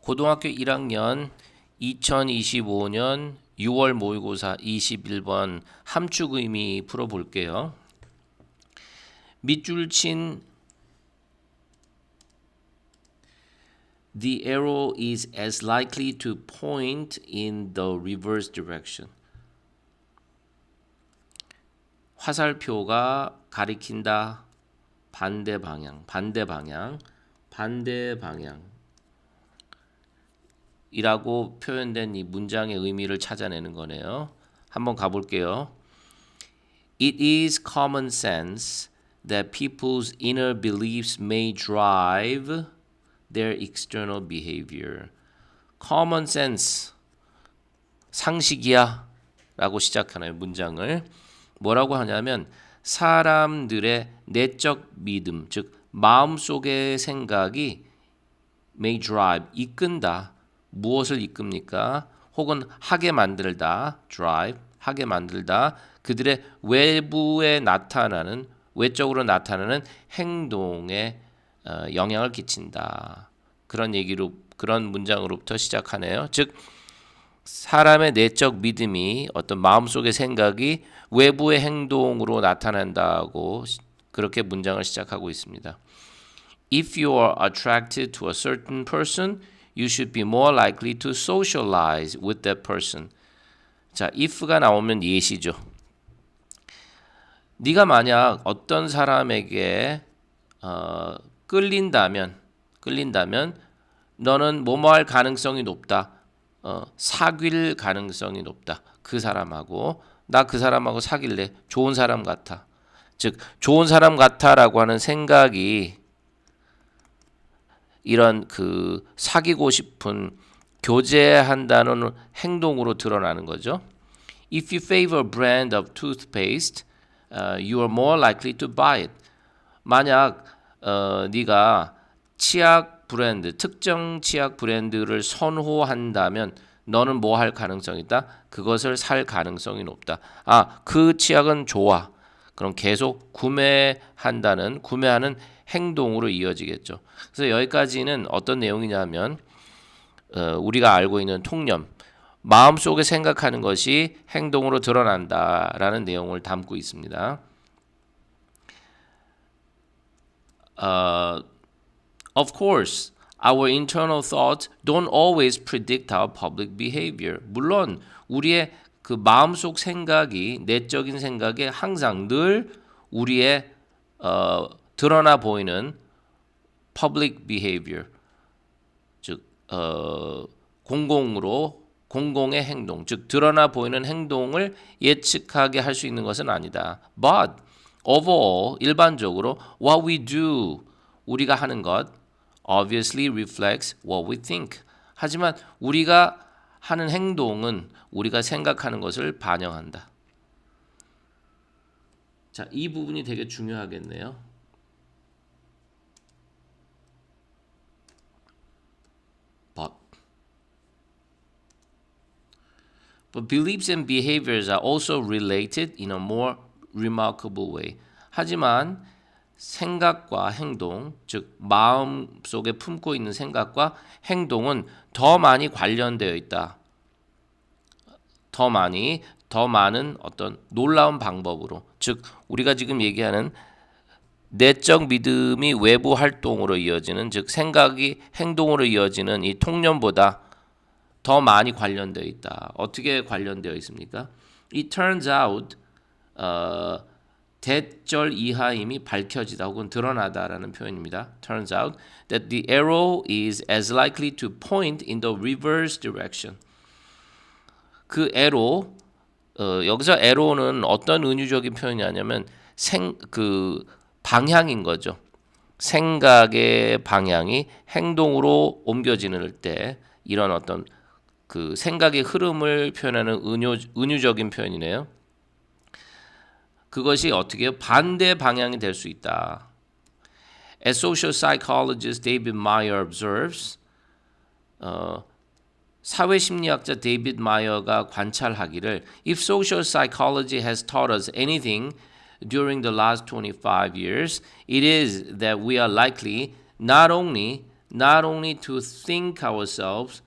고등학교 1학년 2025년 6월 모의고사 21번 함축 의미 풀어볼게요. 밑줄 친 The arrow is as likely to point in the reverse direction. 화살표가 가리킨다. 반대 방향 이라고 표현된 이 문장의 의미를 찾아내는 거네요. 한번 가볼게요. It is common sense that people's inner beliefs may drive their external behavior. Common sense, 상식이야 라고 시작하나요, 문장을. 뭐라고 하냐면 사람들의 내적 믿음, 즉 마음속의 생각이 may drive, 이끈다. 무엇을 이끕니까? 혹은 하게 만들다, drive, 하게 만들다. 그들의 외부에 나타나는, 외적으로 나타나는 행동에 영향을 끼친다. 그런 얘기로, 그런 문장으로부터 시작하네요. 즉 사람의 내적 믿음이 어떤 마음속의 생각이 외부의 행동으로 나타난다고 그렇게 문장을 시작하고 있습니다. If you are attracted to a certain person, you should be more likely to socialize with that person. 자, if가 나오면 예시죠. 네가 만약 어떤 사람에게 끌린다면 너는 뭐뭐 할 가능성이 높다. 사귈 가능성이 높다. 그 사람하고 나 그 사람하고 사귈래. 좋은 사람 같아. 즉 좋은 사람 같아라고 하는 생각이 이런 그 사귀고 싶은 교제한다는 행동으로 드러나는 거죠. If you favor a brand of toothpaste, you are more likely to buy it. 만약 네가 치약 브랜드, 특정 치약 브랜드를 선호한다면 너는 뭐 할 가능성이 있다? 그것을 살 가능성이 높다. 아, 그 치약은 좋아. 그럼 계속 구매하는 행동으로 이어지겠죠. 그래서 여기까지는 어떤 내용이냐면 우리가 알고 있는 통념, 마음속에 생각하는 것이 행동으로 드러난다라는 내용을 담고 있습니다. Of course, our internal thoughts don't always predict our public behavior. 물론 우리의 그 마음속 생각이, 내적인 생각이 항상 늘 우리의 드러나 보이는 public behavior, 즉 공공의 행동, 즉 드러나 보이는 행동을 예측하게 할 수 있는 것은 아니다. But overall, 일반적으로 what we do, 우리가 하는 것 obviously reflects what we think. 하지만 우리가 하는 행동은 우리가 생각하는 것을 반영한다. 자, 이 부분이 되게 중요하겠네요. But beliefs and behaviors are also related in a more remarkable way. 하지만 생각과 행동, 즉 마음 속에 품고 있는 생각과 행동은 더 많이 관련되어 있다. 더 많은 어떤 놀라운 방법으로, 즉 우리가 지금 얘기하는 내적 믿음이 외부 활동으로 이어지는, 즉 생각이 행동으로 이어지는 이 통념보다 더 많이 관련되어 있다. 어떻게 관련되어 있습니까? It turns out 대절 이하임이 밝혀지다 혹은 드러나다라는 표현입니다. Turns out that the arrow is as likely to point in the reverse direction. 그 arrow, 여기서 arrow는 어떤 은유적인 표현이냐면 그 방향인 거죠. 생각의 방향이 행동으로 옮겨지는 때 이런 어떤 그 생각의 흐름을 표현하는 은유적인 표현이네요. 그것이 어떻게 반대 방향이 될 수 있다. As social psychologist David Meyer observes, 사회심리학자 데이비드 마이어가 관찰하기를 If social psychology has taught us anything during the last 25 years, it is that we are likely not only not only to think ourselves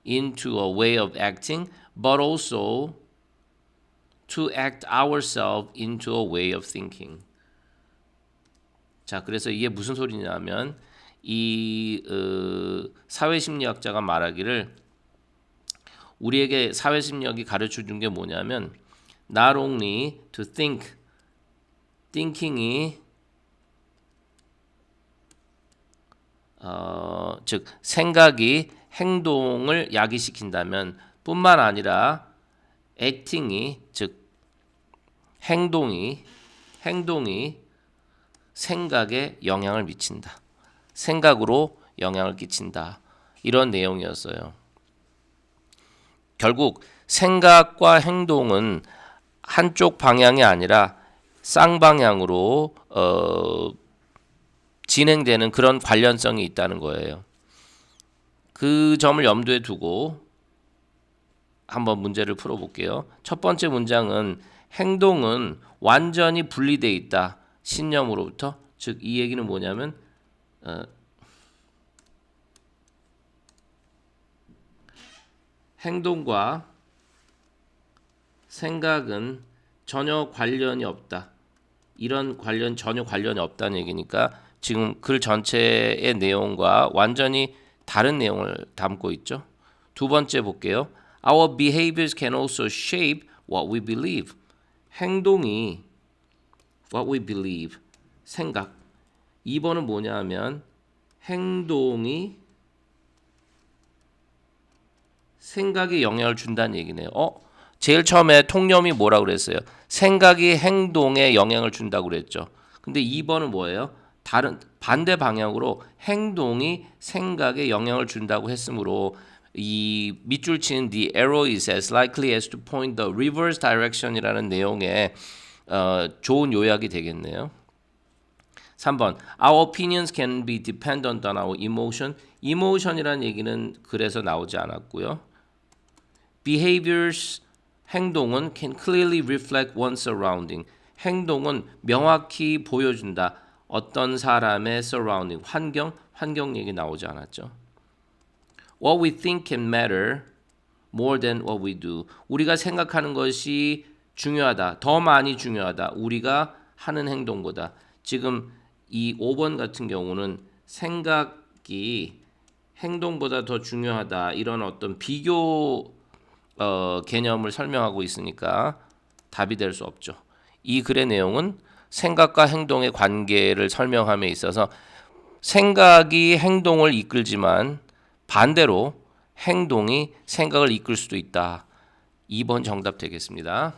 into a way of acting, but also to act ourselves into a way of thinking. 자, 그래서 이게 무슨 소리냐면 이 사회심리학자가 말하기를 우리에게 사회심리학이 가르쳐 준 게 뭐냐면 not only to think, thinking이 즉 생각이 행동을 야기시킨다면 뿐만 아니라 acting이 즉 행동이 생각에 영향을 미친다. 생각으로 영향을 끼친다. 이런 내용이었어요. 결국 생각과 행동은 한쪽 방향이 아니라 쌍방향으로 진행되는 그런 관련성이 있다는 거예요. 그 점을 염두에 두고 한번 문제를 풀어볼게요. 첫 번째 문장은 행동은 완전히 분리되어 있다. 신념으로부터. 즉 이 얘기는 뭐냐면 행동과 생각은 전혀 관련이 없다. 이런 전혀 관련이 없다는 얘기니까 지금 글 전체의 내용과 완전히 다른 내용을 담고 있죠. 두 번째 볼게요. Our behaviors can also shape what we believe. 행동이 what we believe. 생각. 2번은 뭐냐 하면 행동이 생각에 영향을 준다는 얘기네요. 제일 처음에 통념이 뭐라고 그랬어요? 생각이 행동에 영향을 준다고 그랬죠. 근데 2번은 뭐예요? 다른 반대 방향으로 행동이 생각에 영향을 준다고 했으므로 이 밑줄 치는 the arrow is as likely as to point the reverse direction이라는 내용의 좋은 요약이 되겠네요. 3번 Our opinions can be dependent on our emotion. emotion이라는 얘기는 글에서 나오지 않았고요. behaviors 행동은 can clearly reflect one's surrounding. 행동은 명확히 보여준다. 어떤 사람의 surrounding, 환경 얘기 나오지 않았죠. What we think can matter more than what we do. 우리가 생각하는 것이 중요하다. 더 많이 중요하다. 우리가 하는 행동보다. 지금 이 5번 같은 경우는 생각이 행동보다 더 중요하다. 이런 어떤 비교 개념을 설명하고 있으니까 답이 될 수 없죠. 이 글의 내용은 생각과 행동의 관계를 설명함에 있어서 생각이 행동을 이끌지만 반대로 행동이 생각을 이끌 수도 있다. 2번 정답 되겠습니다.